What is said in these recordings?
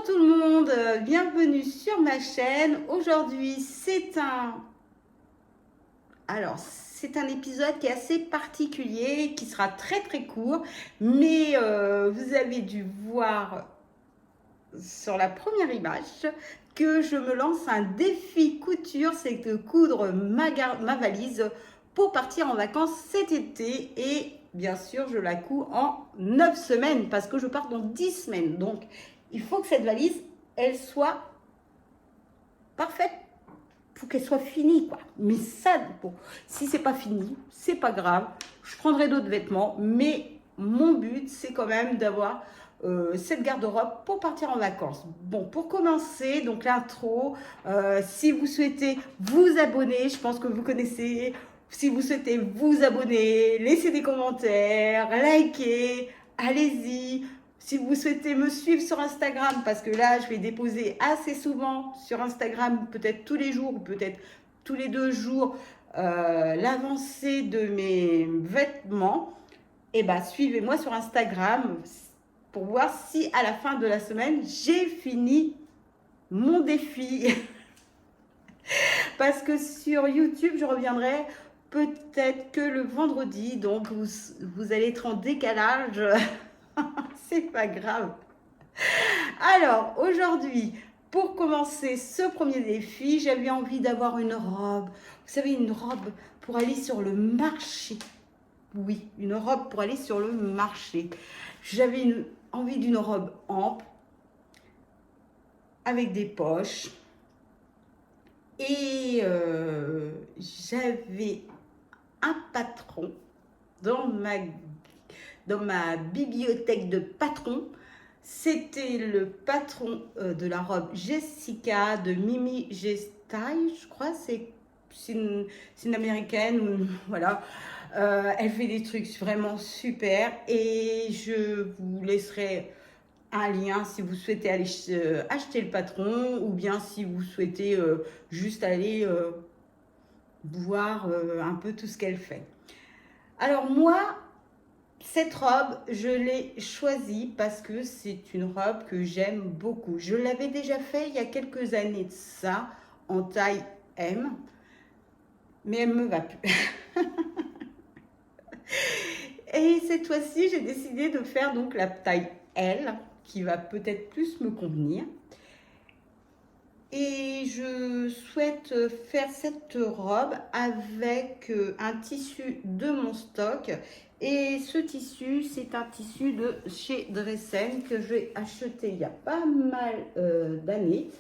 Bonjour tout le monde, bienvenue sur ma chaîne. Aujourd'hui, c'est un épisode qui est assez particulier, qui sera très court, mais vous avez dû voir sur la première image que je me lance un défi couture, c'est de coudre ma valise pour partir en vacances cet été. Et bien sûr, je la couds en 9 semaines parce que je pars dans 10 semaines. Donc, il faut que cette valise, elle soit parfaite pour qu'elle soit finie, quoi. Mais ça, bon, si c'est pas fini, c'est pas grave. Je prendrai d'autres vêtements, mais mon but, c'est quand même d'avoir cette garde-robe pour partir en vacances. Bon, pour commencer, donc l'intro, si vous souhaitez vous abonner, je pense que vous connaissez. Si vous souhaitez vous abonner, laissez des commentaires, likez, allez-y. Si vous souhaitez me suivre sur Instagram, parce que là, je vais déposer assez souvent sur Instagram, peut-être tous les jours ou peut-être tous les 2 jours, l'avancée de mes vêtements, et ben suivez-moi sur Instagram pour voir si à la fin de la semaine, j'ai fini mon défi. Parce que sur YouTube, je reviendrai peut-être que le vendredi, donc vous allez être en décalage. C'est pas grave. Alors, aujourd'hui, pour commencer ce premier défi, j'avais envie d'avoir une robe. Vous savez, une robe pour aller sur le marché. Oui, une robe pour aller sur le marché. J'avais envie d'une robe ample, avec des poches. Et j'avais un patron dans ma bibliothèque de patrons. C'était le patron de la robe Jessica de Mimi Gestaille, je crois. C'est une américaine, voilà. Elle fait des trucs vraiment super et je vous laisserai un lien si vous souhaitez aller acheter le patron ou bien si vous souhaitez juste aller voir un peu tout ce qu'elle fait. Alors moi, cette robe, je l'ai choisie parce que c'est une robe que j'aime beaucoup. Je l'avais déjà fait il y a quelques années de ça, en taille M, mais elle ne me va plus. Et cette fois-ci, j'ai décidé de faire donc la taille L, qui va peut-être plus me convenir. Et je souhaite faire cette robe avec un tissu de mon stock. Et ce tissu, c'est un tissu de chez Dressen que j'ai acheté il y a pas mal d'années.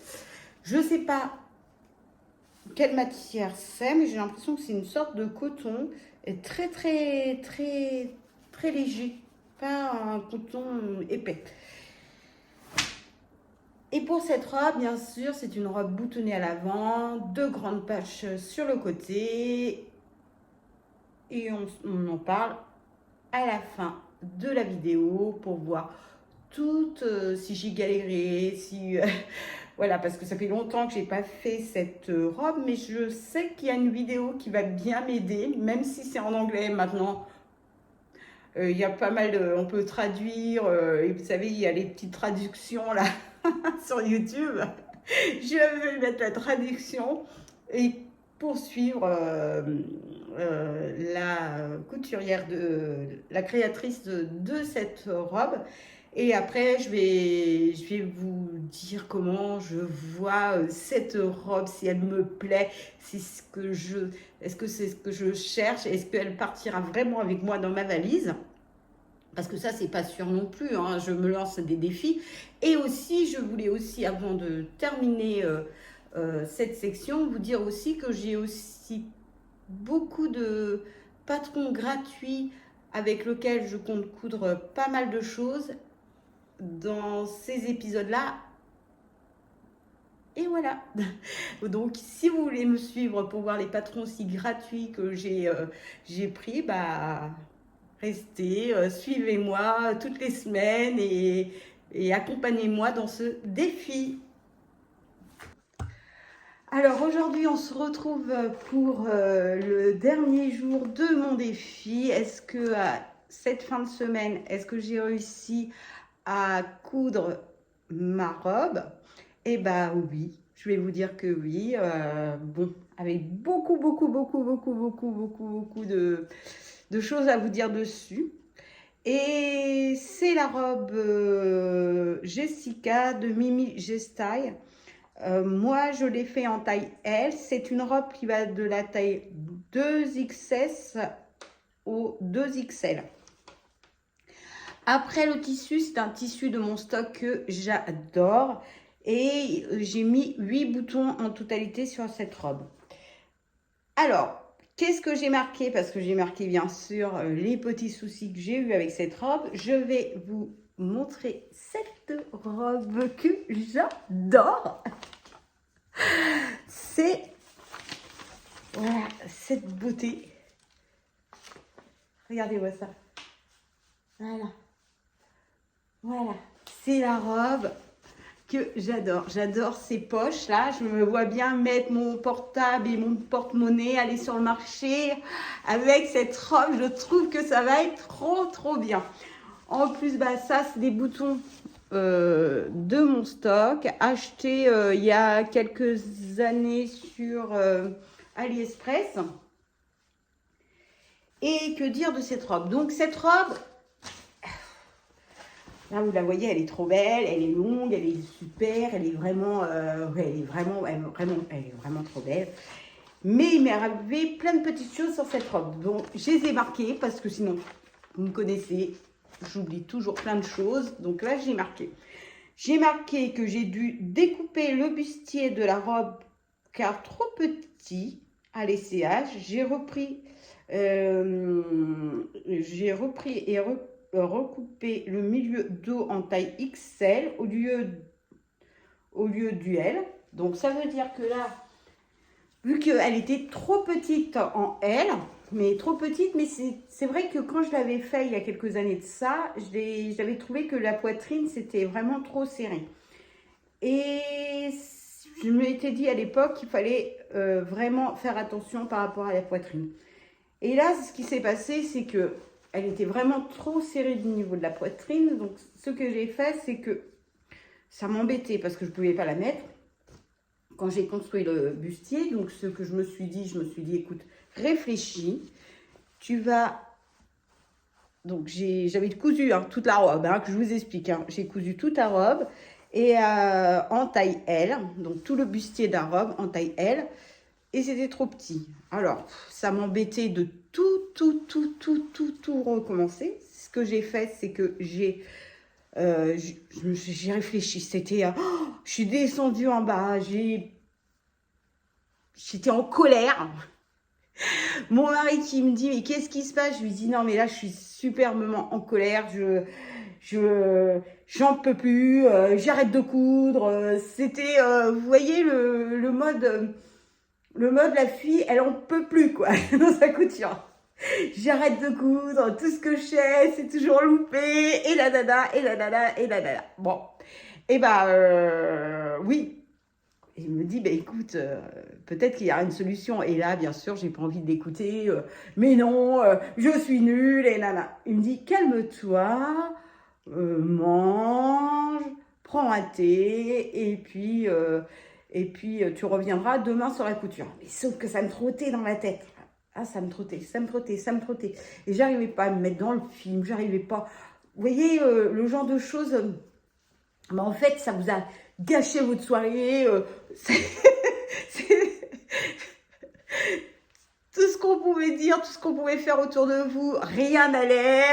Je ne sais pas quelle matière c'est, mais j'ai l'impression que c'est une sorte de coton et très léger, pas un coton épais. Et pour cette robe, bien sûr, c'est une robe boutonnée à l'avant, 2 grandes poches sur le côté. Et on en parle à la fin de la vidéo pour voir si j'ai galéré, si voilà, parce que ça fait longtemps que j'ai pas fait cette robe, mais je sais qu'il y a une vidéo qui va bien m'aider, même si c'est en anglais maintenant. Il y a pas mal on peut traduire, et vous savez, il y a les petites traductions là sur YouTube. Je vais mettre la traduction et poursuivre la couturière, la créatrice de cette robe. Et après, je vais vous dire comment je vois cette robe, si elle me plaît, est-ce que c'est ce que je cherche, est-ce qu'elle partira vraiment avec moi dans ma valise. Parce que ça, c'est pas sûr non plus, hein. Je me lance des défis. Et aussi, je voulais aussi, avant de terminer cette section, vous dire aussi que j'ai aussi beaucoup de patrons gratuits avec lesquels je compte coudre pas mal de choses dans ces épisodes-là. Et voilà. Donc, si vous voulez me suivre pour voir les patrons aussi gratuits que j'ai pris, bah... Restez, suivez-moi toutes les semaines et accompagnez-moi dans ce défi. Alors aujourd'hui, on se retrouve pour le dernier jour de mon défi. Est-ce que cette fin de semaine, est-ce que j'ai réussi à coudre ma robe? Eh ben oui, je vais vous dire que oui. Bon, avec beaucoup de choses à vous dire dessus. Et c'est la robe Jessica de Mimi Gestaille. Moi, je l'ai fait en taille L. C'est une robe qui va de la taille 2XS au 2XL. Après, le tissu, c'est un tissu de mon stock que j'adore. Et j'ai mis 8 boutons en totalité sur cette robe. Alors, qu'est-ce que j'ai marqué? Parce que j'ai marqué, bien sûr, les petits soucis que j'ai eu avec cette robe. Je vais vous montrer cette robe que j'adore. C'est, voilà, cette beauté. Regardez-moi ça. Voilà. Voilà. C'est la robe que j'adore. J'adore ces poches là. Je me vois bien mettre mon portable et mon porte-monnaie, aller sur le marché avec cette robe. Je trouve que ça va être trop bien. En plus, bah, ça, c'est des boutons de mon stock, achetés il y a quelques années sur AliExpress. Et que dire de cette robe? Donc, cette robe, là, vous la voyez, elle est trop belle, elle est longue, elle est super, elle est vraiment, elle est vraiment trop belle. Mais il m'est arrivé plein de petites choses sur cette robe. Donc, je les ai marquées parce que sinon, vous me connaissez, j'oublie toujours plein de choses. Donc là, j'ai marqué. J'ai marqué que j'ai dû découper le bustier de la robe car trop petit à l'essayage. J'ai repris et recoupé le milieu dos en taille XL au lieu du L. Donc ça veut dire que là, vu qu'elle était trop petite en L, mais trop petite, mais c'est vrai que quand je l'avais fait il y a quelques années de ça, j'avais trouvé que la poitrine, c'était vraiment trop serré. Et je m'étais dit à l'époque qu'il fallait vraiment faire attention par rapport à la poitrine. Et là, ce qui s'est passé, c'est que elle était vraiment trop serrée du niveau de la poitrine. Donc, ce que j'ai fait, c'est que ça m'embêtait parce que je ne pouvais pas la mettre. Quand j'ai construit le bustier, donc ce que je me suis dit, écoute, réfléchis, tu vas... Donc j'avais cousu toute la robe, que je vous explique, j'ai cousu toute la robe et en taille L, donc tout le bustier de la robe en taille L, et c'était trop petit. Alors, ça m'embêtait de tout recommencer. Ce que j'ai fait, c'est que j'ai réfléchi, c'était... je suis descendue en bas, j'étais en colère. Mon mari qui me dit, mais qu'est-ce qui se passe? Je lui dis, non, mais là, je suis superbement en colère, j'en peux plus, j'arrête de coudre. C'était, vous voyez, le mode, la fille, elle en peut plus, quoi, dans sa couture. J'arrête de coudre, tout ce que je sais, c'est toujours loupé, et la dada, et la dada, et la dada. Bon, et bah, oui. Et il me dit, bah, écoute, peut-être qu'il y a une solution. Et là, bien sûr, j'ai pas envie d'écouter. Mais non, je suis nulle, et nana. Il me dit, calme-toi, mange, prends un thé, et puis tu reviendras demain sur la couture. Mais sauf que ça me trottait dans la tête. Ah, ça me trottait. Et j'arrivais pas à me mettre dans le film, j'arrivais pas. Vous voyez, le genre de choses, mais en fait, ça vous a gâché votre soirée. Tout ce qu'on pouvait dire, tout ce qu'on pouvait faire autour de vous, rien n'allait.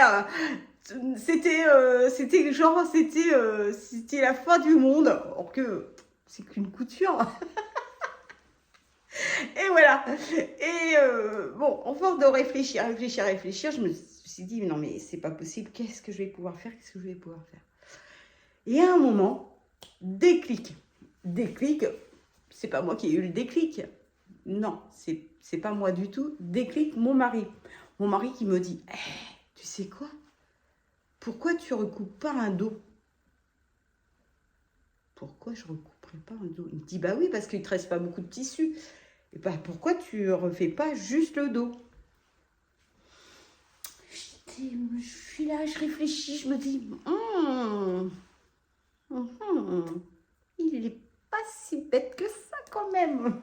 C'était la fin du monde. Or que c'est qu'une couture. Et voilà. Et bon, en force de réfléchir, je me suis dit, non mais c'est pas possible. Qu'est-ce que je vais pouvoir faire? Et à un moment, déclic, c'est pas moi qui ai eu le déclic. Non, c'est pas moi du tout. Déclic, mon mari. Mon mari qui me dit, tu sais quoi? Pourquoi tu recoupes pas un dos? Pourquoi je recouperais pas un dos? Il me dit, bah oui, parce qu'il te reste pas beaucoup de tissu. Et bah pourquoi tu refais pas juste le dos? Je suis là, je réfléchis, je me dis, Il n'est pas si bête que ça quand même.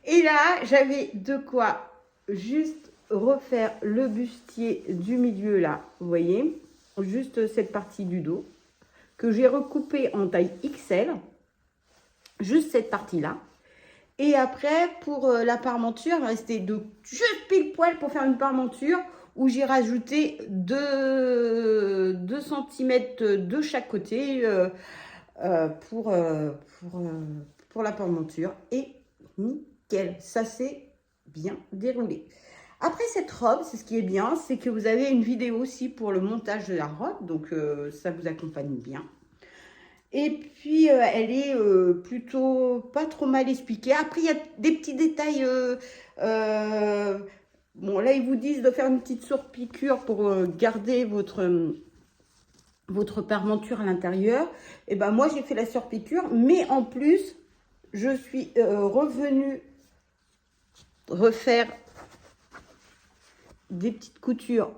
Et là, j'avais de quoi juste refaire le bustier du milieu là, vous voyez, juste cette partie du dos que j'ai recoupé en taille XL, juste cette partie là. Et après, pour la parmenture, il me restait juste pile poil pour faire une parmenture où j'ai rajouté 2 cm de chaque côté pour la parmenture. Et nickel, ça s'est bien déroulé. Après cette robe, c'est ce qui est bien, c'est que vous avez une vidéo aussi pour le montage de la robe, donc ça vous accompagne bien. Et puis, elle est plutôt pas trop mal expliquée. Après, il y a des petits détails. Bon, là, ils vous disent de faire une petite surpiqûre pour garder votre parmenture à l'intérieur. Et ben moi, j'ai fait la surpiqûre. Mais en plus, je suis revenue refaire des petites coutures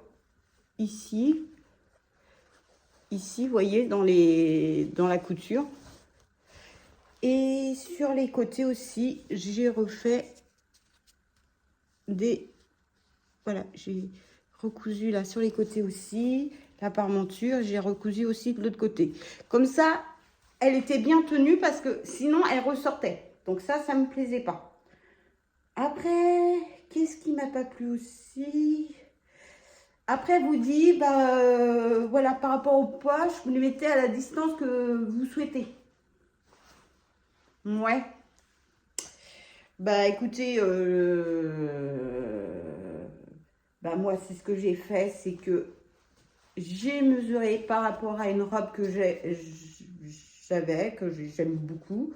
ici. Ici, vous voyez, dans la couture. Et sur les côtés aussi, j'ai refait des... Voilà, j'ai recousu là sur les côtés aussi. La parmenture, j'ai recousu aussi de l'autre côté. Comme ça, elle était bien tenue parce que sinon, elle ressortait. Donc ça ne me plaisait pas. Après, qu'est-ce qui m'a pas plu aussi ? Après, vous dit, voilà, par rapport aux poches, vous les mettez à la distance que vous souhaitez. Ouais. Bah, écoutez, moi, c'est ce que j'ai fait, c'est que j'ai mesuré par rapport à une robe que j'avais, que j'aime beaucoup,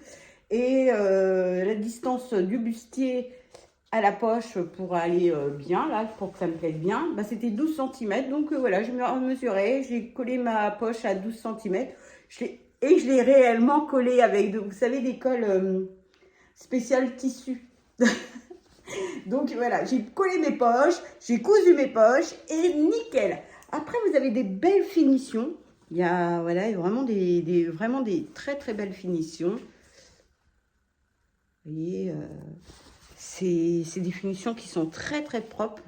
et la distance du bustier à la poche pour aller bien, là, pour que ça me plaise bien, c'était 12 cm. Donc voilà, je me mesurais, j'ai collé ma poche à 12 cm. Et je l'ai réellement collé avec, vous savez, des colles spéciales tissu. Donc voilà, j'ai collé mes poches, j'ai cousu mes poches et nickel. Après, vous avez des belles finitions. Il y a voilà, vraiment des très très belles finitions. Vous voyez, c'est des finitions qui sont très très propres.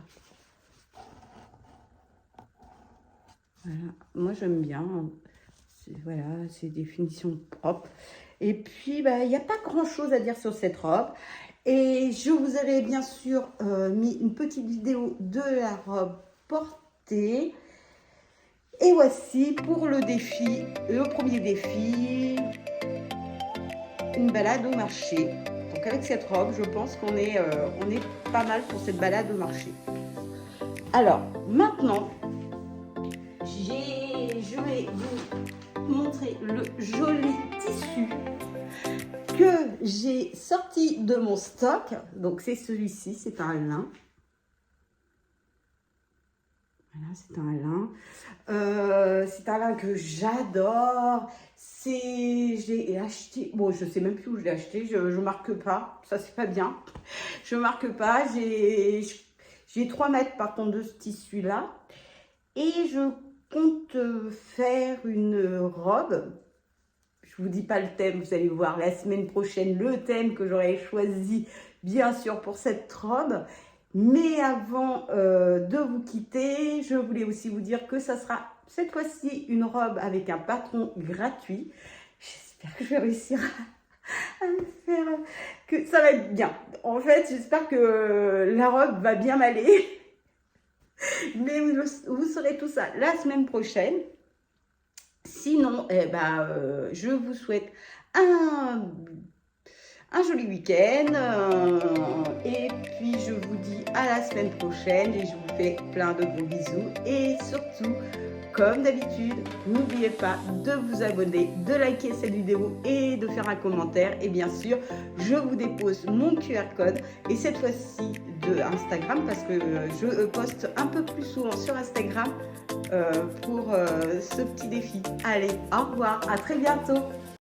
Voilà, moi j'aime bien. Voilà, c'est des finitions propres. Et puis, il n'y a pas grand chose à dire sur cette robe. Et je vous avais bien sûr mis une petite vidéo de la robe portée. Et voici pour le défi, le premier défi, une balade au marché. Donc avec cette robe, je pense qu'on est pas mal pour cette balade au marché. Alors, maintenant, je vais vous montrer le joli tissu que j'ai sorti de mon stock. Donc c'est celui-ci, c'est un lin. Voilà, c'est un lin. C'est un lin que j'adore. J'ai acheté, bon, je sais même plus où je l'ai acheté, je marque pas, ça c'est pas bien. Je marque pas, j'ai 3 mètres par contre de ce tissu-là. Et je compte faire une robe. Je vous dis pas le thème, vous allez voir la semaine prochaine le thème que j'aurais choisi bien sûr pour cette robe. Mais avant de vous quitter, je voulais aussi vous dire que ça sera cette fois-ci une robe avec un patron gratuit. J'espère que je vais réussir à le faire, que ça va être bien. En fait, j'espère que la robe va bien m'aller. Mais vous saurez tout ça la semaine prochaine. Sinon, je vous souhaite un joli week-end. Et puis, je vous dis à la semaine prochaine. Et je vous fais plein de gros bisous. Et surtout, comme d'habitude, n'oubliez pas de vous abonner, de liker cette vidéo et de faire un commentaire. Et bien sûr, je vous dépose mon QR code. Et cette fois-ci de Instagram, parce que je poste un peu plus souvent sur Instagram pour ce petit défi. Allez, au revoir, à très bientôt.